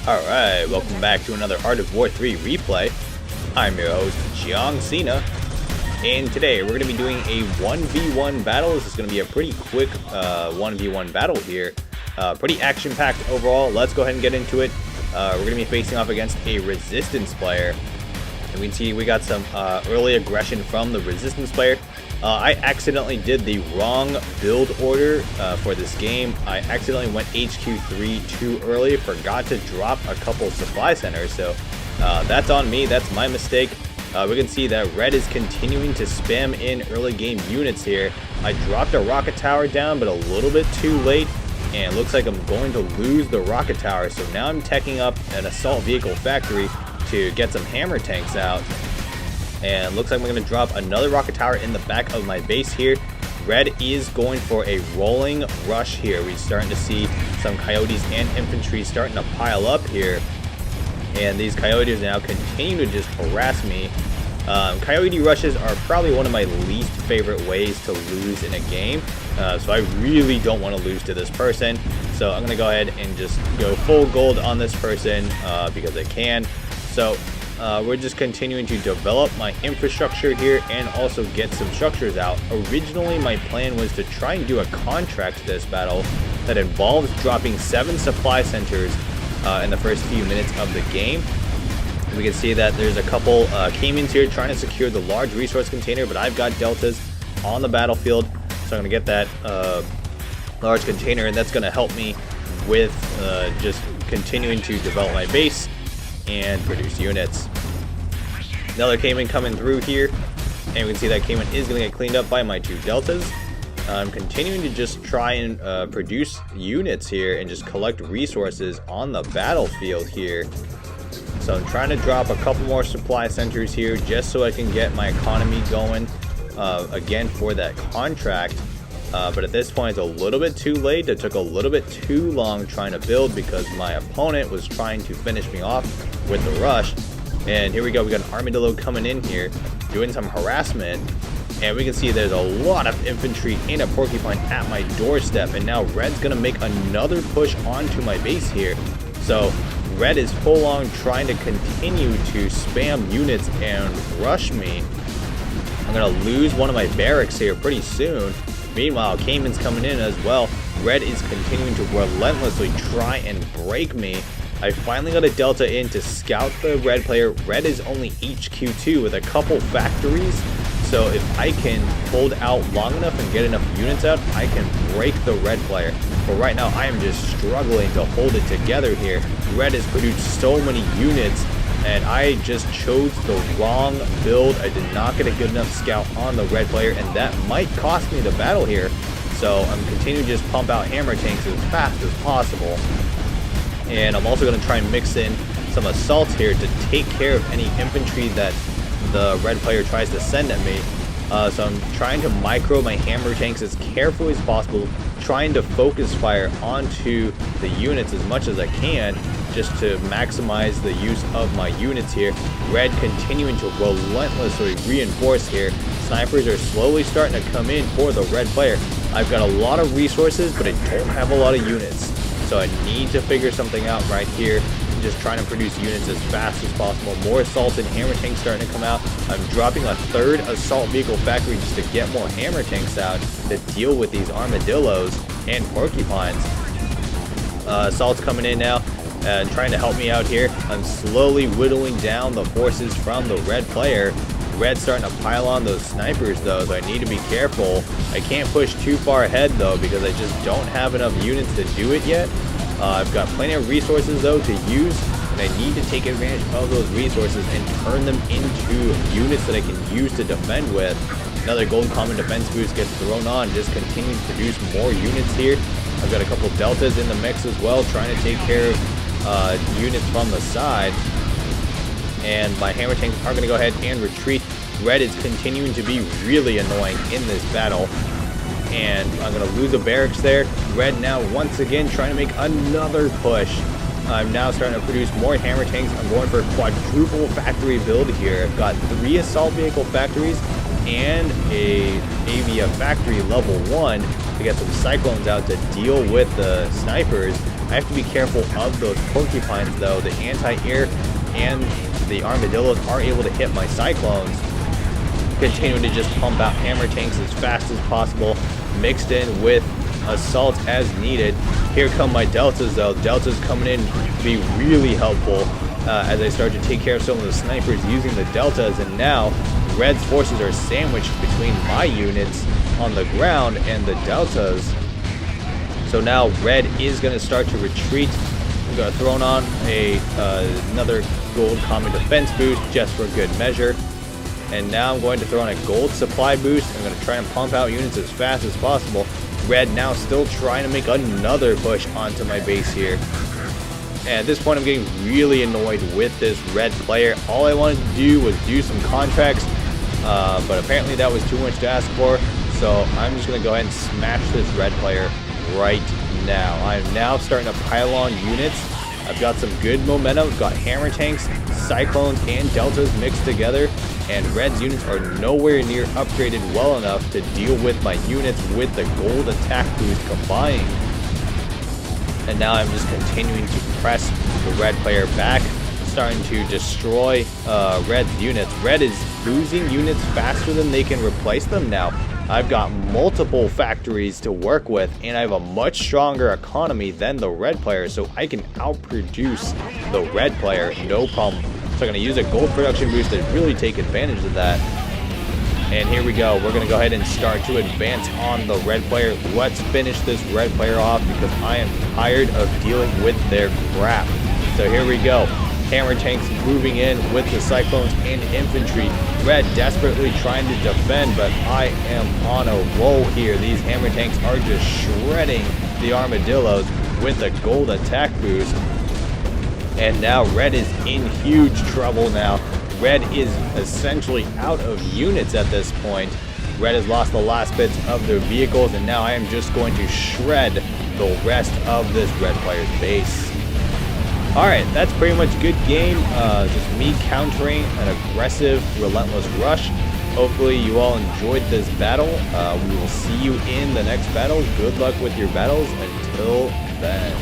Alright, welcome back to another Art of War 3 replay. I'm your host, JEONG SINAH, and today we're going to be doing a 1v1 battle. This is going to be a pretty quick 1v1 battle here. Pretty action-packed overall. Let's go ahead and get into it. We're going to be facing off against a Resistance player. And we can see we got some early aggression from the Resistance player. I accidentally did the wrong build order for this game. I accidentally went HQ3 too early, forgot to drop a couple supply centers, so that's on me, that's my mistake. We can see that red is continuing to spam in early game units here. I dropped a rocket tower down, but a little bit too late, and it looks like I'm going to lose the rocket tower, so now I'm teching up an assault vehicle factory to get some hammer tanks out. And looks like we're going to drop another rocket tower in the back of my base here. Red is going for a rolling rush here. We're starting to see some coyotes and infantry starting to pile up here. And these coyotes now continue to just harass me. Coyote rushes are probably one of my least favorite ways to lose in a game. So I really don't want to lose to this person. So I'm going to go ahead and just go full gold on this person because I can. So we're just continuing to develop my infrastructure here and also get some structures out. Originally, my plan was to try and do a contract this battle that involves dropping 7 supply centers in the first few minutes of the game. We can see that there's a couple Caimans here trying to secure the large resource container, but I've got deltas on the battlefield, so I'm going to get that large container, and that's going to help me with just continuing to develop my base and produce units. Another Caiman coming through here, and we can see that Caiman is going to get cleaned up by my 2 deltas. I'm continuing to just try and produce units here and just collect resources on the battlefield here. So I'm trying to drop a couple more supply centers here just so I can get my economy going again for that contract. But at this point it's a little bit too late. It took a little bit too long trying to build because my opponent was trying to finish me off with the rush. And here we go, we got an armadillo coming in here doing some harassment, and we can see there's a lot of infantry and a porcupine at my doorstep, and now red's gonna make another push onto my base here. So red is full on trying to continue to spam units and rush me. I'm gonna lose one of my barracks here pretty soon. Meanwhile, Caiman's coming in as well. Red is continuing to relentlessly try and break me. I finally got a delta in to scout the red player. Red is only HQ2 with a couple factories. So if I can hold out long enough and get enough units out, I can break the red player. But right now, I am just struggling to hold it together here. Red has produced so many units, and I just chose the wrong build. I did not get a good enough scout on the red player, and that might cost me the battle here. So I'm continuing to just pump out hammer tanks as fast as possible. And I'm also going to try and mix in some assaults here to take care of any infantry that the red player tries to send at me. So I'm trying to micro my hammer tanks as carefully as possible, trying to focus fire onto the units as much as I can, just to maximize the use of my units here. Red continuing to relentlessly reinforce here. Snipers are slowly starting to come in for the red player. I've got a lot of resources, but I don't have a lot of units. So I need to figure something out right here. Just trying to produce units as fast as possible. More assault and hammer tanks starting to come out. I'm dropping a 3rd assault vehicle factory just to get more hammer tanks out to deal with these armadillos and porcupines. Assault's coming in now and trying to help me out here. I'm slowly whittling down the forces from the red player. Red's starting to pile on those snipers though, so I need to be careful. I can't push too far ahead though because I just don't have enough units to do it yet. I've got plenty of resources though to use, and I need to take advantage of those resources and turn them into units that I can use to defend with. Another gold common defense boost gets thrown on, just continue to produce more units here. I've got a couple deltas in the mix as well, trying to take care of units from the side. And my hammer tanks are going to go ahead and retreat. Red is continuing to be really annoying in this battle. And I'm going to lose a barracks there. Red now once again trying to make another push. I'm now starting to produce more hammer tanks. I'm going for a quadruple factory build here. I've got 3 assault vehicle factories and a Avia factory level 1 to get some cyclones out to deal with the snipers. I have to be careful of those porcupines though. The anti-air and the armadillos are able to hit my cyclones, continuing to just pump out hammer tanks as fast as possible, mixed in with assault as needed. Here come my deltas though. Deltas coming in to be really helpful as I start to take care of some of the snipers using the deltas, and now Red's forces are sandwiched between my units on the ground and the deltas. So now Red is going to start to retreat. I'm going to throw on another gold common defense boost just for good measure. And now I'm going to throw on a gold supply boost. I'm going to try and pump out units as fast as possible. Red now still trying to make another push onto my base here. And at this point I'm getting really annoyed with this Red player. All I wanted to do was do some contracts, but apparently that was too much to ask for. So I'm just going to go ahead and smash this Red player right now. I'm now starting to pile on units. I've got some good momentum. I've got hammer tanks, cyclones, and deltas mixed together, and Red's units are nowhere near upgraded well enough to deal with my units with the gold attack boost combined. And now I'm just continuing to press the Red player back, starting to destroy Red's units. Red is losing units faster than they can replace them now. I've got multiple factories to work with, and I have a much stronger economy than the Red player, so I can outproduce the Red player, no problem. So I'm going to use a gold production boost to really take advantage of that. And here we go. We're going to go ahead and start to advance on the Red player. Let's finish this Red player off because I am tired of dealing with their crap. So here we go. Hammer tanks moving in with the cyclones and infantry. Red desperately trying to defend, but I am on a roll here. These hammer tanks are just shredding the armadillos with a gold attack boost. And now Red is in huge trouble now. Red is essentially out of units at this point. Red has lost the last bits of their vehicles, and now I am just going to shred the rest of this Red player's base. Alright, that's pretty much good game. Just me countering an aggressive, relentless rush. Hopefully you all enjoyed this battle. We will see you in the next battle. Good luck with your battles. Until then.